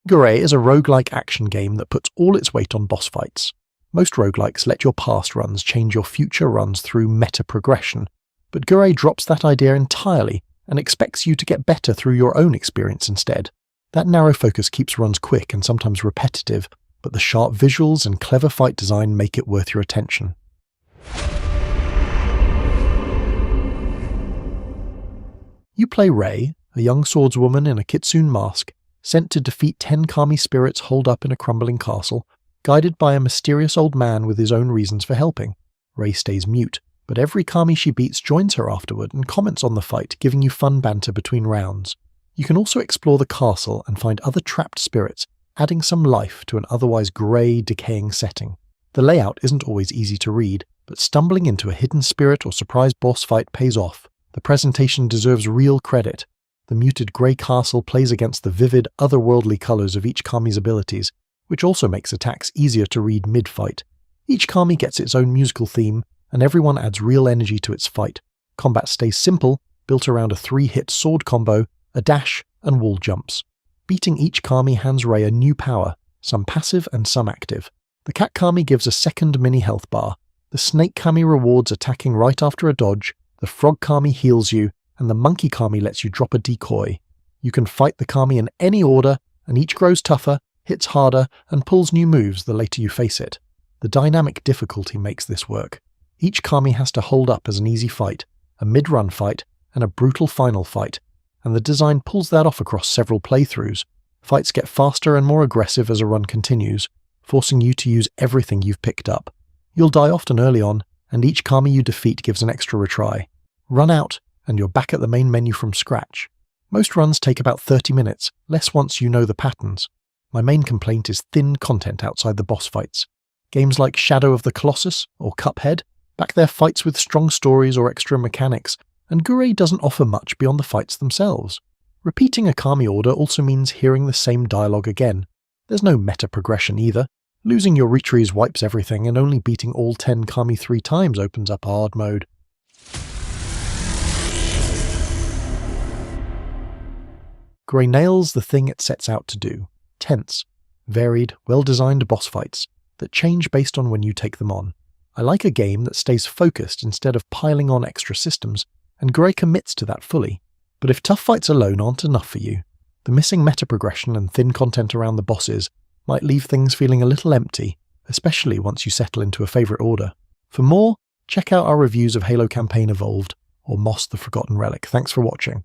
Gurei is a roguelike action game that puts all its weight on boss fights. Most roguelikes let your past runs change your future runs through meta-progression, but Gurei drops that idea entirely and expects you to get better through your own experience instead. That narrow focus keeps runs quick and sometimes repetitive, but the sharp visuals and clever fight design make it worth your attention. You play Rei, a young swordswoman in a kitsune mask, sent to defeat 10 kami spirits holed up in a crumbling castle, guided by a mysterious old man with his own reasons for helping. Rei stays mute, but every kami she beats joins her afterward and comments on the fight, giving you fun banter between rounds. You can also explore the castle and find other trapped spirits, adding some life to an otherwise grey, decaying setting. The layout isn't always easy to read, but stumbling into a hidden spirit or surprise boss fight pays off. The presentation deserves real credit. The muted grey castle plays against the vivid, otherworldly colours of each kami's abilities, which also makes attacks easier to read mid-fight. Each kami gets its own musical theme, and everyone adds real energy to its fight. Combat stays simple, built around a 3-hit sword combo, a dash, and wall jumps. Beating each kami hands Rei a new power, some passive and some active. The cat kami gives a second mini health bar. The snake kami rewards attacking right after a dodge, the frog kami heals you, and the monkey kami lets you drop a decoy. You can fight the kami in any order, and each grows tougher, hits harder, and pulls new moves the later you face it. The dynamic difficulty makes this work. Each kami has to hold up as an easy fight, a mid-run fight, and a brutal final fight, and the design pulls that off across several playthroughs. Fights get faster and more aggressive as a run continues, forcing you to use everything you've picked up. You'll die often early on, and each kami you defeat gives an extra retry. Run out, and you're back at the main menu from scratch. Most runs take about 30 minutes, less once you know the patterns. My main complaint is thin content outside the boss fights. Games like Shadow of the Colossus or Cuphead back their fights with strong stories or extra mechanics, and Gurei doesn't offer much beyond the fights themselves. Repeating a kami order also means hearing the same dialogue again. There's no meta-progression either. Losing your retries wipes everything, and only beating all 10 kami 3 times opens up hard mode. Gurei nails the thing it sets out to do. Tense, varied, well-designed boss fights that change based on when you take them on. I like a game that stays focused instead of piling on extra systems, and Gurei commits to that fully. But if tough fights alone aren't enough for you, the missing meta-progression and thin content around the bosses might leave things feeling a little empty, especially once you settle into a favourite order. For more, check out our reviews of Halo Campaign Evolved or Moss the Forgotten Relic. Thanks for watching.